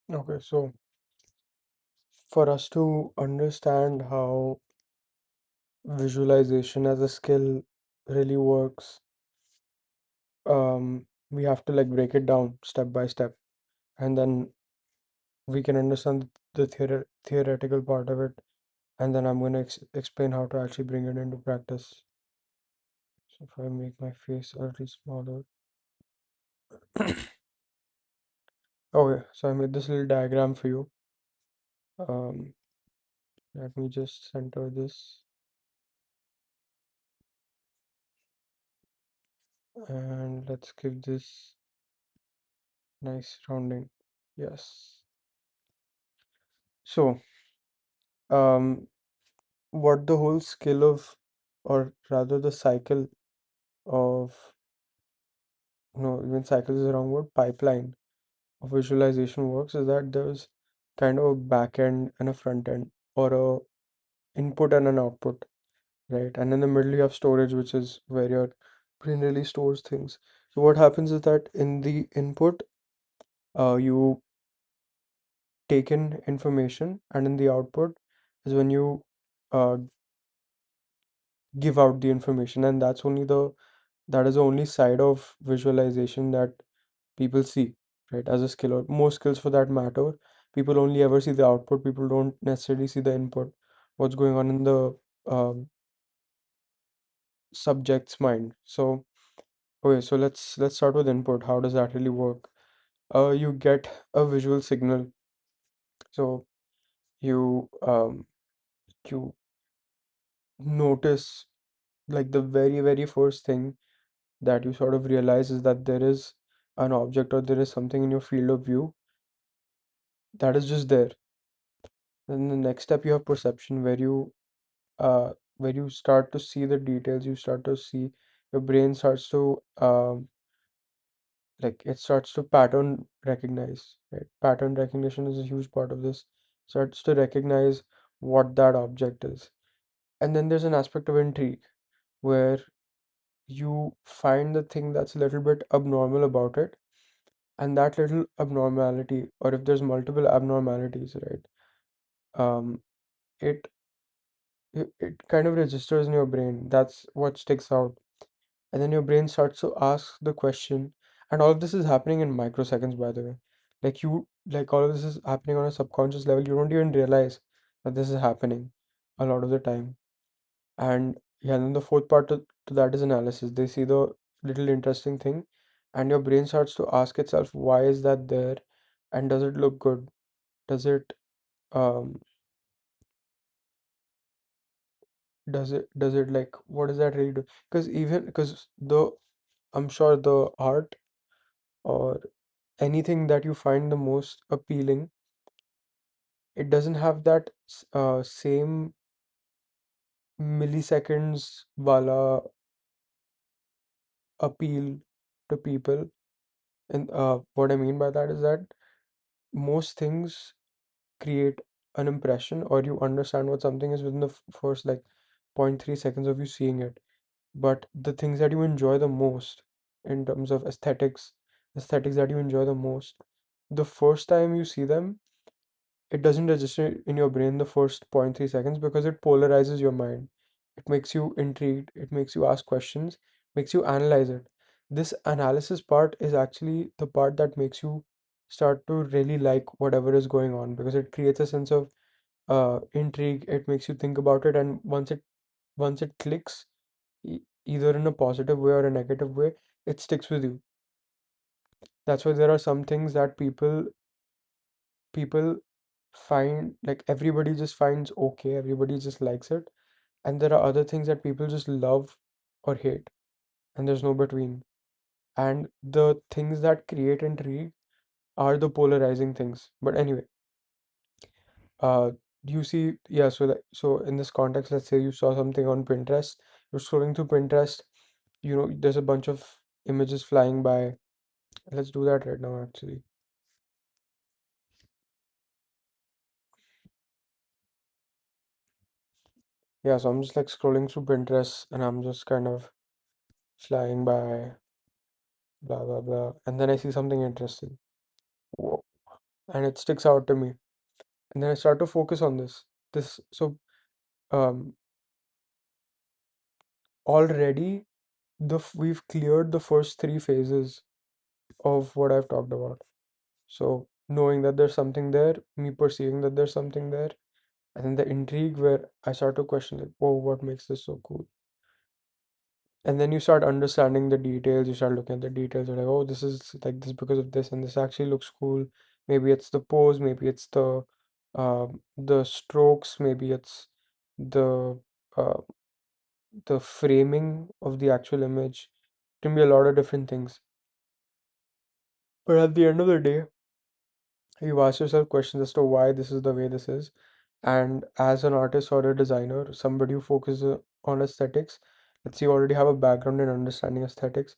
Okay, so for us to understand how visualization as a skill really works, we have to like break it down step by step, and then we can understand the theoretical part of it, and then I'm going to explain how to actually bring it into practice. So if I make my face a little smaller. Okay, so I made this little diagram for you. Um, Let me just center this, and let's give this nice rounding. Yes. So, um, what the whole skill of, or rather the cycle of, no, even cycle is the wrong word, pipeline of visualization works is that there's kind of a back end and a front end, or a input and an output, right? And in the middle you have storage, which is where your brain really stores things. So what happens is that in the input, you take in information, and in the output is when you uh, give out the information, and that is the only side of visualization that people see, right? As a skill, or most skills for that matter, people only ever see the output. People don't necessarily see the input, what's going on in the um, subject's mind. So okay, so let's start with input. How does that really work? You get a visual signal. So you notice, like, the very first thing that you sort of realize is that there is an object, or there is something in your field of view that is just there. Then the next step, you have perception, where you start to see the details. You start to see, your brain starts to like, it starts to pattern recognize, right? Pattern recognition is a huge part of this. Starts to recognize what that object is. And then there's an aspect of intrigue, where you find the thing that's a little bit abnormal about it, and that little abnormality, or if there's multiple abnormalities, right, um it it kind of registers in your brain. That's what sticks out. And then your brain starts to ask the question, and all of this is happening in microseconds, by the way. Like, all of this is happening on a subconscious level. You don't even realize that this is happening a lot of the time. And yeah, then the fourth part to that is analysis. They see the little interesting thing, and your brain starts to ask itself, why is that there? And does it look good? Does it um does it like, what does that really do? Because the I'm sure the art, or anything that you find the most appealing, it doesn't have that same milliseconds wala appeal to people. And what I mean by that is that most things create an impression, or you understand what something is within the first, like, 0.3 seconds of you seeing it. But the things that you enjoy the most, in terms of aesthetics that you enjoy the most, the first time you see them, it doesn't register in your brain the first 0.3 seconds, because it polarizes your mind. It makes you intrigued, it makes you ask questions, makes you analyze it. This analysis part is actually the part that makes you start to really like whatever is going on, because it creates a sense of intrigue. It makes you think about it, and once it clicks, either in a positive way or a negative way, it sticks with you. That's why there are some things that people find, like, everybody just finds okay, everybody just likes it, and there are other things that people just love or hate, and there's no between. And the things that create intrigue are the polarizing things. But anyway, uh you see, yeah, so in this context, let's say you saw something on Pinterest. You're scrolling through Pinterest, there's a bunch of images flying by. Let's do that right now, actually. Yeah, so I'm just like scrolling through Pinterest, and I'm just kind of flying by, blah blah blah, and then I see something interesting. Whoa. and it sticks out to me. And then I start to focus on this. So um already we've cleared the first three phases of what I've talked about. So knowing that there's something there, me perceiving that there's something there, and then the intrigue where I start to question like, whoa, what makes this so cool? And then you start understanding the details, you start looking at the details, you're like, oh, this is like this because of this, and this actually looks cool. Maybe it's the pose, maybe it's the strokes, maybe it's the uh, the framing of the actual image. It can be a lot of different things. But at the end of the day, you ask yourself questions as to why this is the way this is. And as an artist or a designer, somebody who focuses on aesthetics, let's say you already have a background in understanding aesthetics,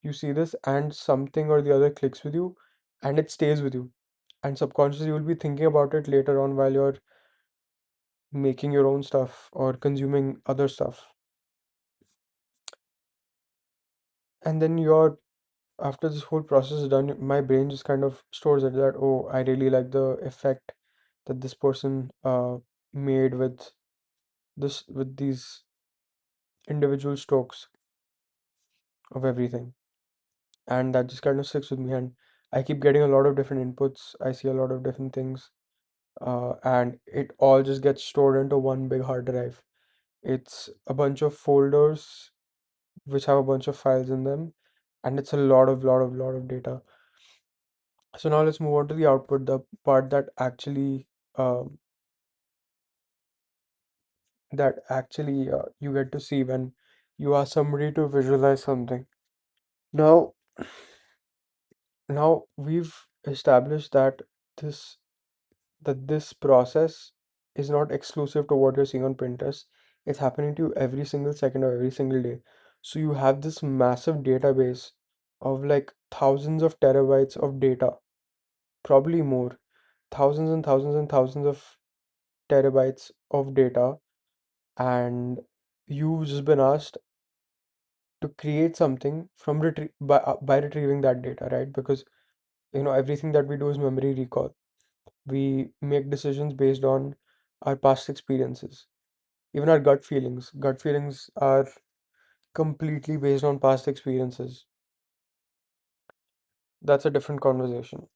you see this and something or the other clicks with you and it stays with you. And subconsciously, you will be thinking about it later on while you're making your own stuff or consuming other stuff. And then after this whole process is done, my brain just kind of stores it that, oh, I really like the effect that this person made with these individual strokes of everything. And that just kind of sticks with me. And I keep getting a lot of different inputs. I see a lot of different things. And it all just gets stored into one big hard drive. It's a bunch of folders which have a bunch of files in them, and it's a lot of data. So now let's move on to the output, the part um, that actually you get to see when you ask somebody to visualize something. Now, now we've established this this process is not exclusive to what you're seeing on Pinterest. It's happening to you every single second of every single day. So you have this massive database of like thousands of terabytes of data, probably more, thousands and thousands and thousands of terabytes of data, and you've just been asked to create something from by retrieving that data, right? Because everything that we do is memory recall. We make decisions based on our past experiences. Even our gut feelings. Gut feelings are completely based on past experiences. That's a different conversation.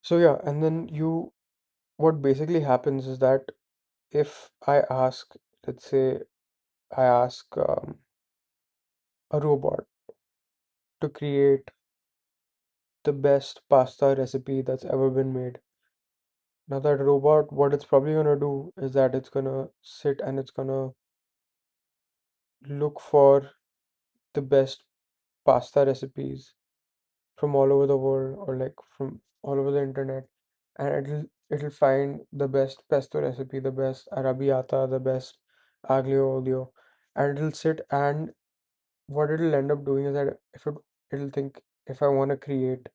So yeah, and then what basically happens is that if I ask, let's say I ask a robot to create the best pasta recipe that's ever been made. Now that robot, what it's probably gonna do is that it's gonna sit and it's gonna look for the best pasta recipes from all over the world or like from all over the internet, and it'll find the best pesto recipe, the best arrabbiata, the best aglio olio, and it'll sit, and what it'll end up doing is that it'll think, if I want to create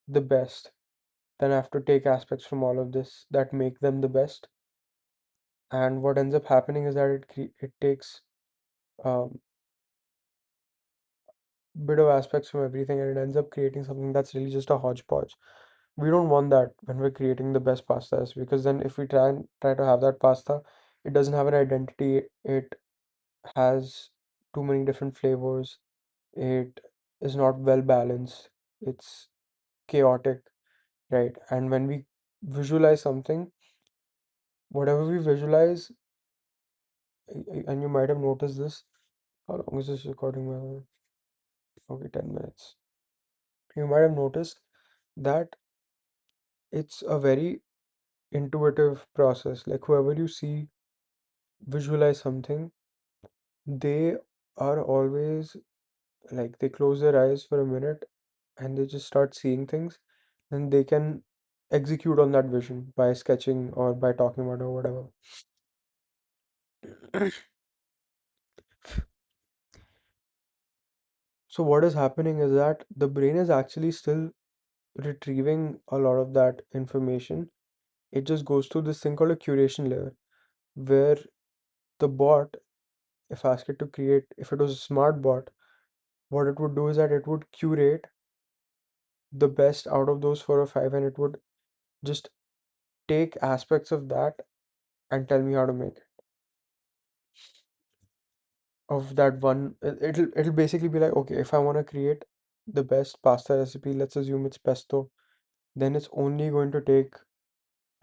the best, then I have to take aspects from all of this that make them the best. And what ends up happening is that it takes um, bit of aspects from everything, and it ends up creating something that's really just a hodgepodge. We don't want that when we're creating the best pastas, because then if we try to have that pasta, it doesn't have an identity. It has too many different flavors. It is not well balanced. It's chaotic, right? And when we visualize something, whatever we visualize, and you might have noticed this. How long is this recording, by the way? Okay, 10 minutes. You might have noticed that it's a very intuitive process. Like whoever you see visualize something, they are always like they close their eyes for a minute and they just start seeing things, and they can execute on that vision by sketching or by talking about it or whatever. So what is happening is that the brain is actually still retrieving a lot of that information. It just goes through this thing called a curation layer, where the bot, if asked it to create, if it was a smart bot, what it would do is that it would curate the best out of those 4 or 5, and it would just take aspects of that and tell me how to make it. Of that one, it'll basically be like, okay, if I want to create the best pasta recipe, let's assume it's pesto, then it's only going to take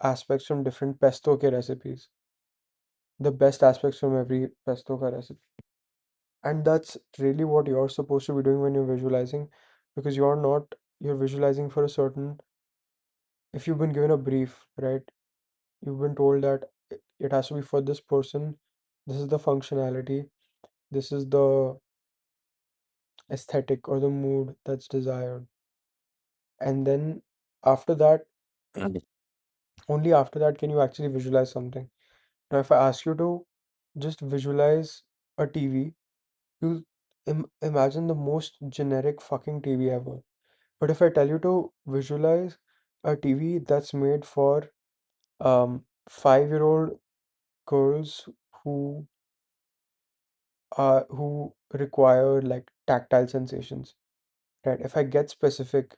aspects from different pesto ke recipes, the best aspects from every pesto ka recipe. And that's really what you're supposed to be doing when you're visualizing, because you're visualizing for a certain, if you've been given a brief, right? You've been told that it has to be for this person, this is the functionality, this is the aesthetic or the mood that's desired. And then after that, only after that can you actually visualize something. Now, if I ask you to just visualize a TV, you'll imagine the most generic fucking TV ever. But if I tell you to visualize a TV that's made for 5-year-old girls who who require like tactile sensations, right? If I get specific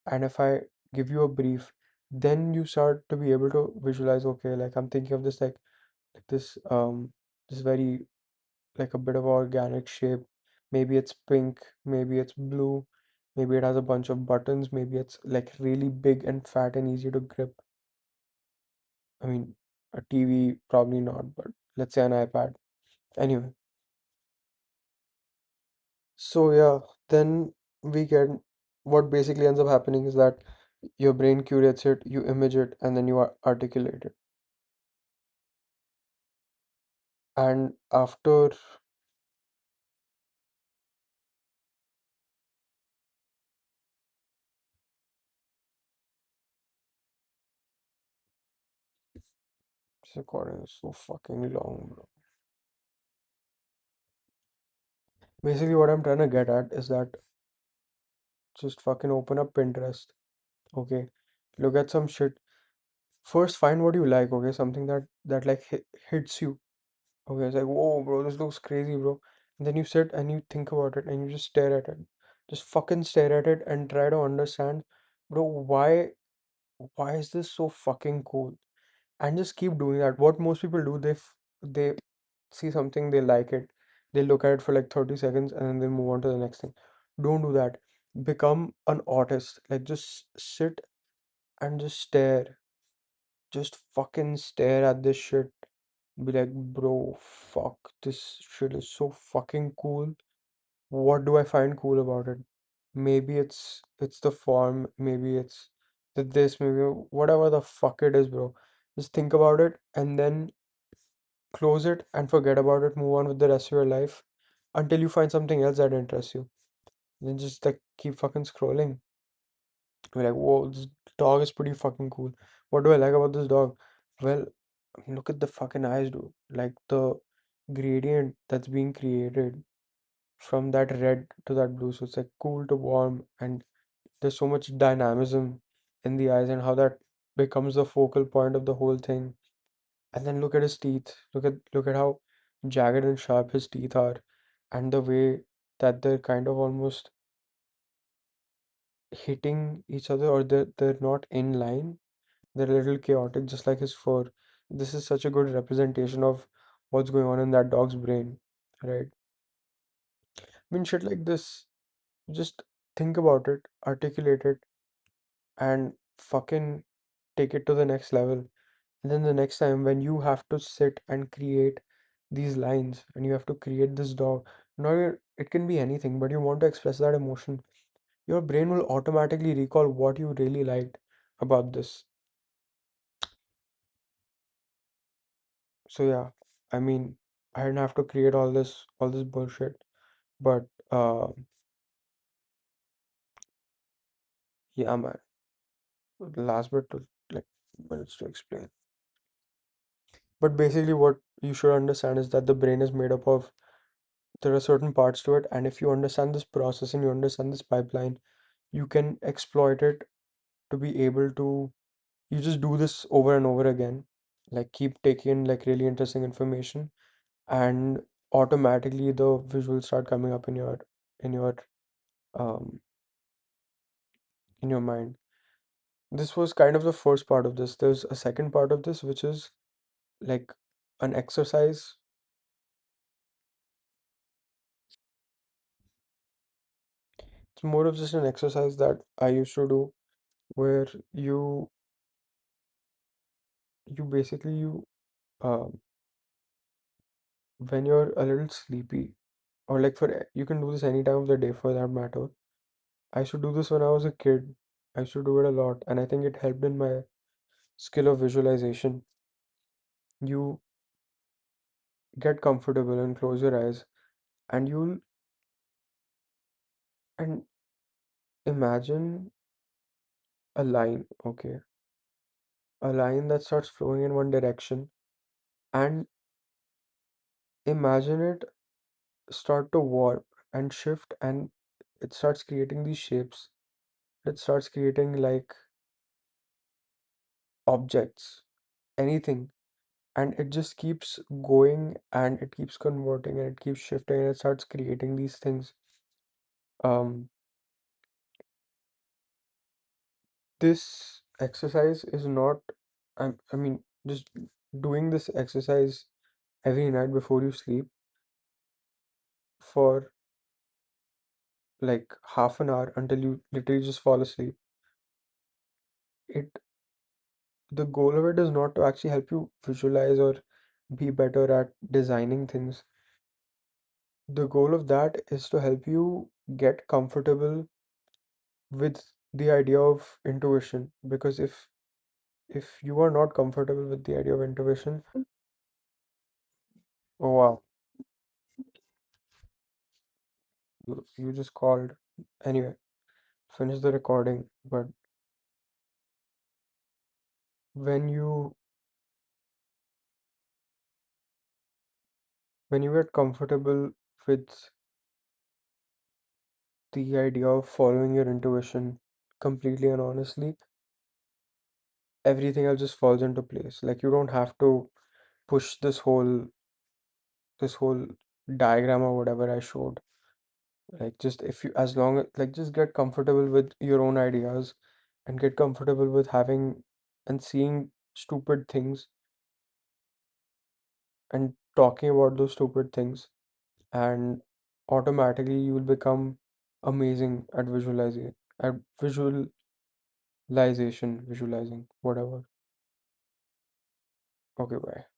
and if I give you a brief, then you start to be able to visualize, okay, like I'm thinking of this like this very like a bit of organic shape. Maybe it's pink, maybe it's blue, maybe it has a bunch of buttons, maybe it's like really big and fat and easy to grip. I mean, a TV, probably not, but let's say an iPad. Anyway, so yeah, then we get what basically ends up happening is that your brain curates it, you image it, and then you articulate it. And after, this recording is so fucking long, bro. Basically, what I'm trying to get at is that just fucking open up Pinterest, okay? Look at some shit. First, find what you like, okay? Something that like hits you. Okay, it's like, whoa, bro, this looks crazy, bro. And then you sit and you think about it and you just stare at it. Just fucking stare at it and try to understand, bro, why is this so fucking cool? And just keep doing that. What most people do, they see something, they like it, they look at it for like 30 seconds and then they move on to the next thing. Don't do that. Become an artist. Like just sit and just stare. Just fucking stare at this shit. Be like, bro, fuck, this shit is so fucking cool. What do I find cool about it? Maybe it's the form, maybe it's this, maybe whatever the fuck it is, bro. Just think about it and then close it and forget about it. Move on with the rest of your life until you find something else that interests you. Then just like keep fucking scrolling. Be like, whoa, this dog is pretty fucking cool. What do I like about this dog? Well, look at the fucking eyes, dude. Like the gradient that's being created from that red to that blue. So it's like cool to warm, and there's so much dynamism in the eyes and how that becomes the focal point of the whole thing. And then look at his teeth. Look at how jagged and sharp his teeth are, and the way that they're kind of almost hitting each other, or they're not in line. They're a little chaotic, just like his fur. This is such a good representation of what's going on in that dog's brain, right? I mean, shit like this, just think about it, articulate it, and fucking take it to the next level. And then the next time when you have to sit and create these lines and you have to create this dog, it can be anything, but you want to express that emotion, your brain will automatically recall what you really liked about this. So yeah, I mean, I didn't have to create all this bullshit, but yeah, man. Last bit to like minutes to explain. But basically, what you should understand is that the brain is made up of, there are certain parts to it, and if you understand this process and you understand this pipeline, you can exploit it to be able to, you just do this over and over again, like keep taking in like really interesting information, and automatically the visuals start coming up in your um in your mind. This was kind of the first part of this. There's a second part of this, which is like an exercise. It's more of just an exercise that I used to do where you basically you um when you're a little sleepy, or like you can do this any time of the day for that matter. I used to do this when I was a kid. I used to do it a lot, and I think it helped in my skill of visualization. You get comfortable and close your eyes, and you'll and imagine a line, okay, a line that starts flowing in one direction, and imagine it start to warp and shift, and it starts creating these shapes. It starts creating like objects, anything, and it just keeps going and it keeps converting and it keeps shifting and it starts creating these things. Um, this exercise is not, I mean, just doing this exercise every night before you sleep for like half an hour until you literally just fall asleep. It The goal of it is not to actually help you visualize or be better at designing things. The goal of that is to help you get comfortable with the idea of intuition. Because if you are not comfortable with the idea of intuition, oh wow, you just called. Anyway, finish the recording. But when you when you get comfortable with the idea of following your intuition completely and honestly, everything else just falls into place. Like you don't have to push this whole diagram or whatever I showed. Like just if you as long like just get comfortable with your own ideas and get comfortable with having and seeing stupid things and talking about those stupid things, and automatically you will become amazing at visualizing, whatever. Okay, bye.